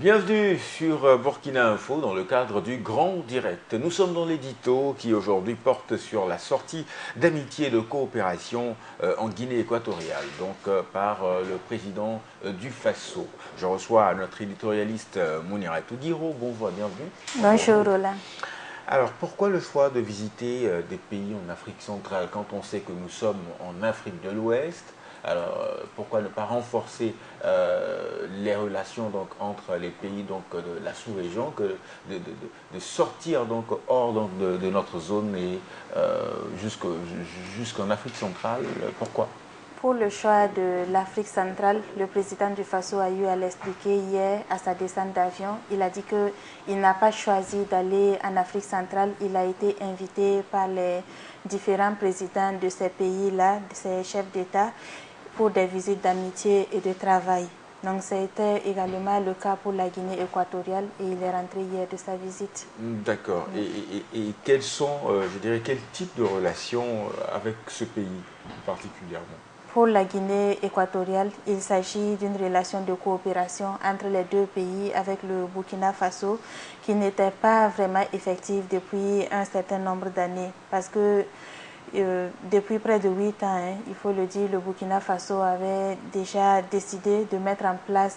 Bienvenue sur Burkina Info dans le cadre du Grand Direct. Nous sommes dans l'édito qui aujourd'hui porte sur la sortie d'amitié et de coopération en Guinée équatoriale, par le président du Faso. Je reçois notre éditorialiste Mouniratou Guiro. Bonjour, bienvenue. Bonjour Roland. Alors pourquoi le choix de visiter des pays en Afrique centrale quand on sait que nous sommes en Afrique de l'Ouest? Alors, pourquoi ne pas renforcer les relations entre les pays de la sous-région, que de sortir hors de notre zone et jusqu'en Afrique centrale? Pourquoi? Pour le choix de l'Afrique centrale, le président du Faso a eu à l'expliquer hier à sa descente d'avion. Il a dit qu'il n'a pas choisi d'aller en Afrique centrale. Il a été invité par les différents présidents de ces pays-là, de ces chefs d'État, pour des visites d'amitié et de travail. Donc, c'était également le cas pour la Guinée équatoriale et il est rentré hier de sa visite. D'accord. Et quels sont, quel type de relations avec ce pays particulièrement? Pour la Guinée équatoriale, il s'agit d'une relation de coopération entre les deux pays avec le Burkina Faso qui n'était pas vraiment effective depuis un certain nombre d'années parce que depuis près de 8 ans, il faut le dire, le Burkina Faso avait déjà décidé de mettre en place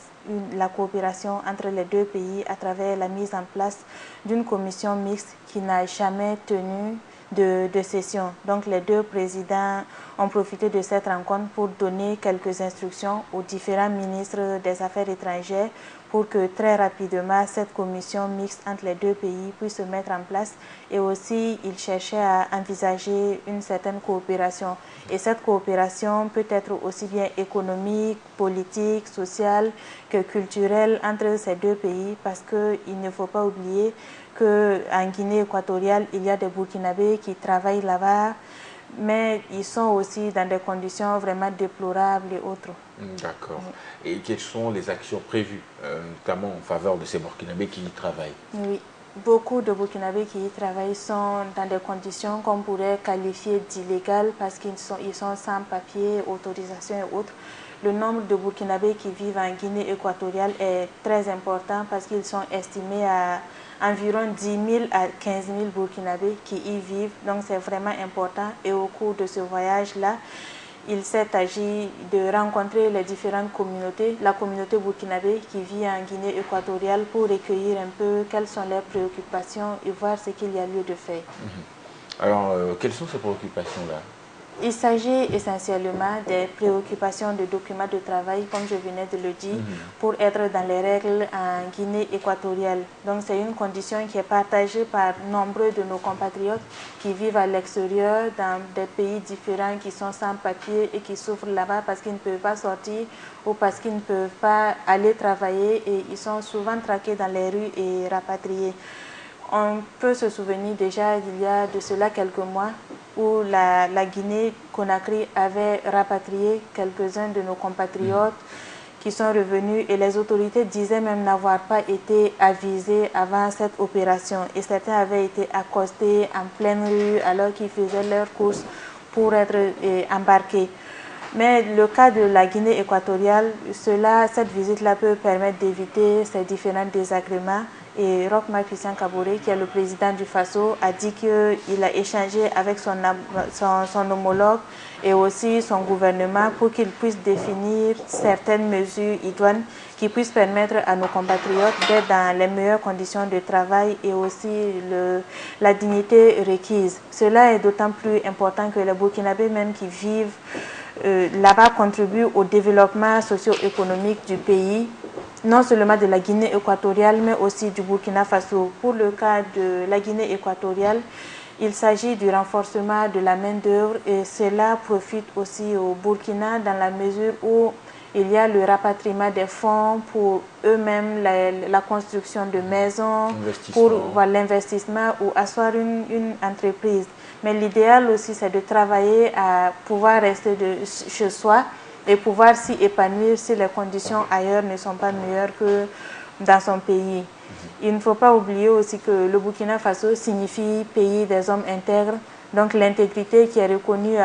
la coopération entre les deux pays à travers la mise en place d'une commission mixte qui n'a jamais tenu de session. Donc les deux présidents ont profité de cette rencontre pour donner quelques instructions aux différents ministres des Affaires étrangères pour que très rapidement cette commission mixte entre les deux pays puisse se mettre en place. Et aussi, ils cherchaient à envisager une certaine coopération. Et cette coopération peut être aussi bien économique, politique, sociale que culturelle entre ces deux pays parce qu'il ne faut pas oublier qu'en Guinée équatoriale, il y a des Burkinabés qui travaillent là-bas, mais ils sont aussi dans des conditions vraiment déplorables et autres. D'accord. Et quelles sont les actions prévues, notamment en faveur de ces Burkinabés qui y travaillent? Oui, beaucoup de Burkinabés qui y travaillent sont dans des conditions qu'on pourrait qualifier d'illégales parce qu'ils sont sans papier, autorisation et autres. Le nombre de Burkinabés qui vivent en Guinée équatoriale est très important parce qu'ils sont estimés à environ 10 000 à 15 000 Burkinabés qui y vivent. Donc c'est vraiment important. Et au cours de ce voyage-là, il s'est agi de rencontrer les différentes communautés, la communauté burkinabé qui vit en Guinée équatoriale pour recueillir un peu quelles sont leurs préoccupations et voir ce qu'il y a lieu de faire. Alors, quelles sont ces préoccupations-là? Il s'agit essentiellement des préoccupations de documents de travail, comme je venais de le dire, pour être dans les règles en Guinée équatoriale. Donc c'est une condition qui est partagée par nombreux de nos compatriotes qui vivent à l'extérieur, dans des pays différents, qui sont sans papier et qui souffrent là-bas parce qu'ils ne peuvent pas sortir ou parce qu'ils ne peuvent pas aller travailler et ils sont souvent traqués dans les rues et rapatriés. On peut se souvenir déjà il y a de cela quelques mois où la Guinée-Conakry avait rapatrié quelques-uns de nos compatriotes qui sont revenus et les autorités disaient même n'avoir pas été avisés avant cette opération. Et certains avaient été accostés en pleine rue alors qu'ils faisaient leurs courses pour être embarqués. Mais le cas de la Guinée équatoriale, cette visite-là peut permettre d'éviter ces différents désagréments. Et Roch-Marc Christian Kaboré, qui est le président du Faso, a dit qu'il a échangé avec son homologue et aussi son gouvernement pour qu'il puisse définir certaines mesures idoines qui puissent permettre à nos compatriotes d'être dans les meilleures conditions de travail et aussi la dignité requise. Cela est d'autant plus important que les Burkinabés même qui vivent là-bas contribuent au développement socio-économique du pays, non seulement de la Guinée équatoriale, mais aussi du Burkina Faso. Pour le cas de la Guinée équatoriale, il s'agit du renforcement de la main-d'œuvre et cela profite aussi au Burkina dans la mesure où il y a le rapatriement des fonds pour eux-mêmes, la construction de maisons, pour l'investissement ou asseoir une entreprise. Mais l'idéal aussi, c'est de travailler à pouvoir rester chez soi et pouvoir s'y épanouir si les conditions ailleurs ne sont pas meilleures que dans son pays. Il ne faut pas oublier aussi que le Burkina Faso signifie pays des hommes intègres. Donc l'intégrité qui est reconnue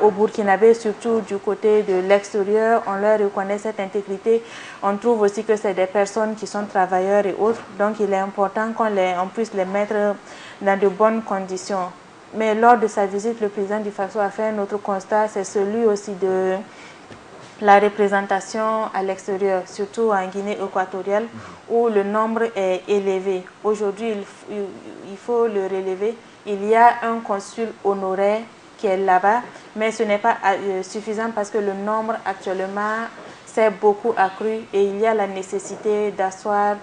aux Burkinabés, surtout du côté de l'extérieur, on leur reconnaît cette intégrité. On trouve aussi que c'est des personnes qui sont travailleurs et autres. Donc il est important qu'on puisse les mettre dans de bonnes conditions. Mais lors de sa visite, le président du Faso a fait un autre constat, c'est celui aussi de la représentation à l'extérieur, surtout en Guinée équatoriale, où le nombre est élevé. Aujourd'hui, il faut le relever. Il y a un consul honoraire qui est là-bas, mais ce n'est pas suffisant parce que le nombre actuellement s'est beaucoup accru et il y a la nécessité d'asseoir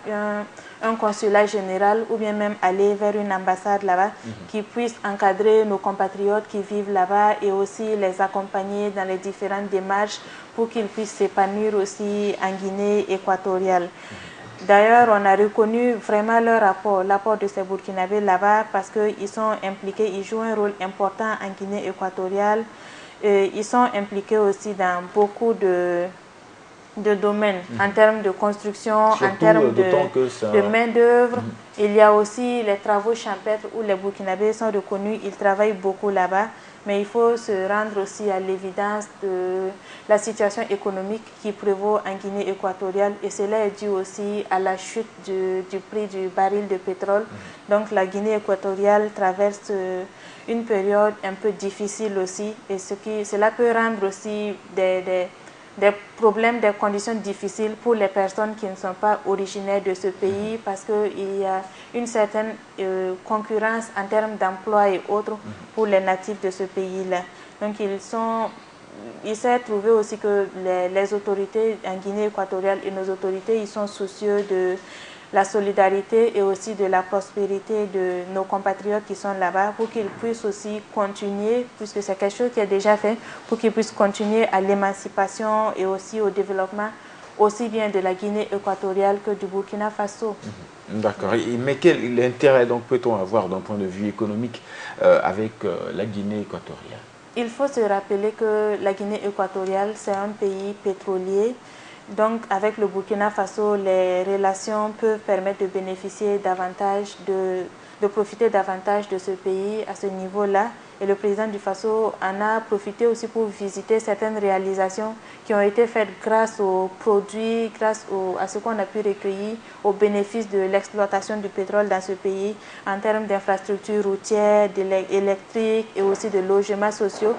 un consulat général ou bien même aller vers une ambassade là-bas qui puisse encadrer nos compatriotes qui vivent là-bas et aussi les accompagner dans les différentes démarches pour qu'ils puissent s'épanouir aussi en Guinée équatoriale. D'ailleurs, on a reconnu vraiment l'apport de ces Burkinabés là-bas parce qu'ils sont impliqués, ils jouent un rôle important en Guinée équatoriale. Ils sont impliqués aussi dans beaucoup de domaines, en termes de construction, surtout, en termes de main-d'œuvre. Il y a aussi les travaux champêtres où les Burkinabés sont reconnus, ils travaillent beaucoup là-bas. Mais il faut se rendre aussi à l'évidence de la situation économique qui prévaut en Guinée équatoriale et cela est dû aussi à la chute du prix du baril de pétrole. Donc la Guinée équatoriale traverse une période un peu difficile aussi et cela peut rendre aussi des problèmes, des conditions difficiles pour les personnes qui ne sont pas originaires de ce pays parce qu'il y a une certaine concurrence en termes d'emploi et autres pour les natifs de ce pays-là. Donc il s'est trouvé aussi que les autorités en Guinée équatoriale et nos autorités, ils sont soucieux de la solidarité et aussi de la prospérité de nos compatriotes qui sont là-bas pour qu'ils puissent aussi continuer, puisque c'est quelque chose qui est déjà fait, pour qu'ils puissent continuer à l'émancipation et aussi au développement aussi bien de la Guinée équatoriale que du Burkina Faso. D'accord. Mais quel intérêt donc peut-on avoir d'un point de vue économique avec la Guinée équatoriale? Il faut se rappeler que la Guinée équatoriale, c'est un pays pétrolier. Donc, avec le Burkina Faso, les relations peuvent permettre de bénéficier davantage, de profiter davantage de ce pays à ce niveau-là. Et le président du Faso en a profité aussi pour visiter certaines réalisations qui ont été faites grâce aux produits, grâce à ce qu'on a pu recueillir au bénéfice de l'exploitation du pétrole dans ce pays en termes d'infrastructures routières, électriques et aussi de logements sociaux.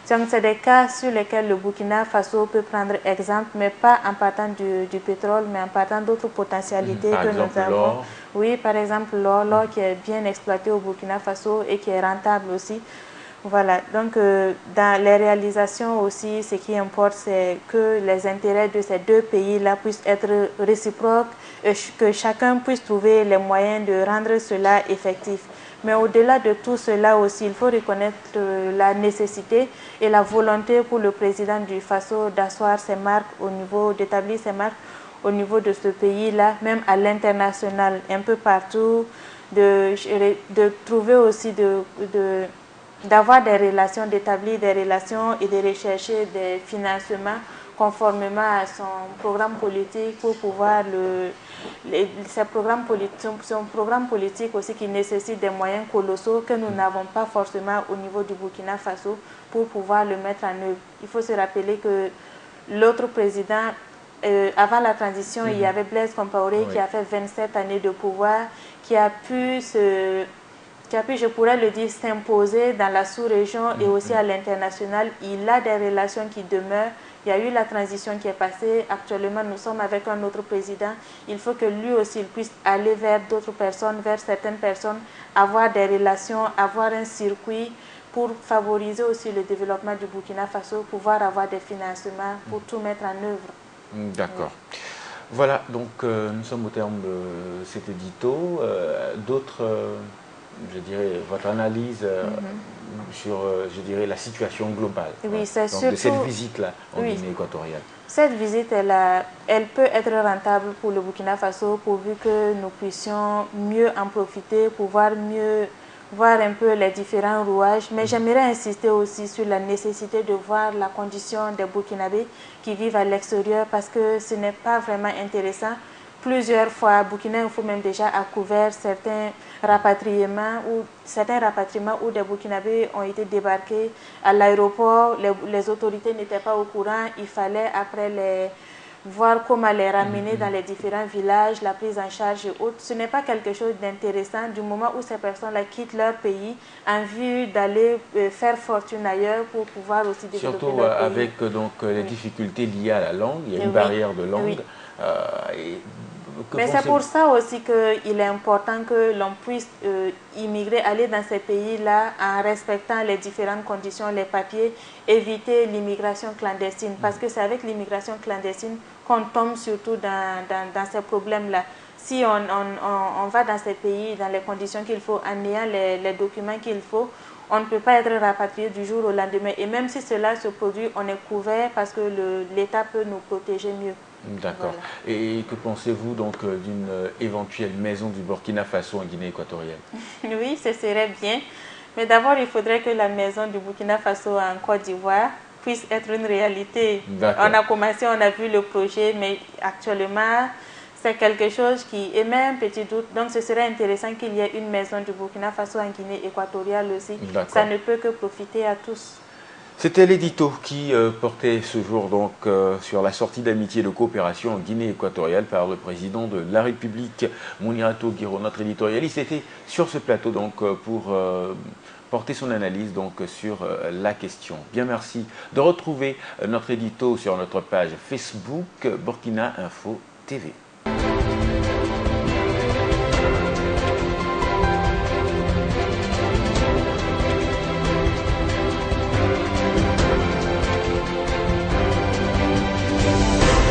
Donc, c'est des cas sur lesquels le Burkina Faso peut prendre exemple, mais pas en partant du pétrole, mais en partant d'autres potentialités que nous avons. Oui, par exemple, l'or qui est bien exploité au Burkina Faso et qui est rentable aussi. Voilà, donc dans les réalisations aussi, ce qui importe, c'est que les intérêts de ces deux pays-là puissent être réciproques et que chacun puisse trouver les moyens de rendre cela effectif. Mais au-delà de tout cela aussi, il faut reconnaître la nécessité et la volonté pour le président du Faso d'asseoir ses marques d'établir ses marques au niveau de ce pays-là, même à l'international, un peu partout, de trouver aussi d'avoir des relations, d'établir des relations et de rechercher des financements conformément à son programme politique pour pouvoir son programme politique aussi qui nécessite des moyens colossaux que nous n'avons pas forcément au niveau du Burkina Faso pour pouvoir le mettre en œuvre. Il faut se rappeler que l'autre président, avant la transition, il y avait Blaise Compaoré qui a fait 27 années de pouvoir, qui a pu, je pourrais le dire, s'imposer dans la sous-région et aussi à l'international. Il a des relations qui demeurent. Il y a eu la transition qui est passée. Actuellement, nous sommes avec un autre président. Il faut que lui aussi il puisse aller vers d'autres personnes, vers certaines personnes, avoir des relations, avoir un circuit pour favoriser aussi le développement du Burkina Faso, pouvoir avoir des financements pour tout mettre en œuvre. D'accord. Oui. Voilà, donc nous sommes au terme de cet édito. D'autres, je dirais, votre analyse sur, je dirais, la situation globale de cette visite-là en Guinée équatoriale. Cette visite, elle peut être rentable pour le Burkina Faso pourvu que nous puissions mieux en profiter, pouvoir mieux voir un peu les différents rouages. Mais j'aimerais insister aussi sur la nécessité de voir la condition des Burkinabés qui vivent à l'extérieur parce que ce n'est pas vraiment intéressant plusieurs fois, Burkina Info même déjà a couvert certains rapatriements où des Burkinabés ont été débarqués à l'aéroport. Les autorités n'étaient pas au courant. Il fallait après voir comment les ramener dans les différents villages, la prise en charge et autres. Ce n'est pas quelque chose d'intéressant du moment où ces personnes-là quittent leur pays en vue d'aller faire fortune ailleurs pour pouvoir aussi développer surtout leur pays. avec donc, les difficultés liées à la langue. Il y a une barrière de langue. Mais c'est pour ça aussi qu'il est important que l'on puisse immigrer, aller dans ces pays-là en respectant les différentes conditions, les papiers, éviter l'immigration clandestine. Parce que c'est avec l'immigration clandestine qu'on tombe surtout dans ces problèmes-là. Si on va dans ces pays, dans les conditions qu'il faut, en ayant les documents qu'il faut, on ne peut pas être rapatrié du jour au lendemain. Et même si cela se produit, on est couvert parce que l'État peut nous protéger mieux. D'accord. Voilà. Et que pensez-vous donc d'une éventuelle maison du Burkina Faso en Guinée équatoriale? Oui, ce serait bien. Mais d'abord, il faudrait que la maison du Burkina Faso en Côte d'Ivoire puisse être une réalité. On a commencé, on a vu le projet, mais actuellement, c'est quelque chose qui émet un petit doute. Donc, ce serait intéressant qu'il y ait une maison du Burkina Faso en Guinée équatoriale aussi. Ça ne peut que profiter à tous. C'était l'édito qui portait ce jour donc sur la sortie d'amitié et de coopération en Guinée équatoriale par le président de la République, Mounirato Guiro, notre éditorialiste. Était sur ce plateau donc pour porter son analyse donc sur la question. Bien, merci de retrouver notre édito sur notre page Facebook Burkina Info TV.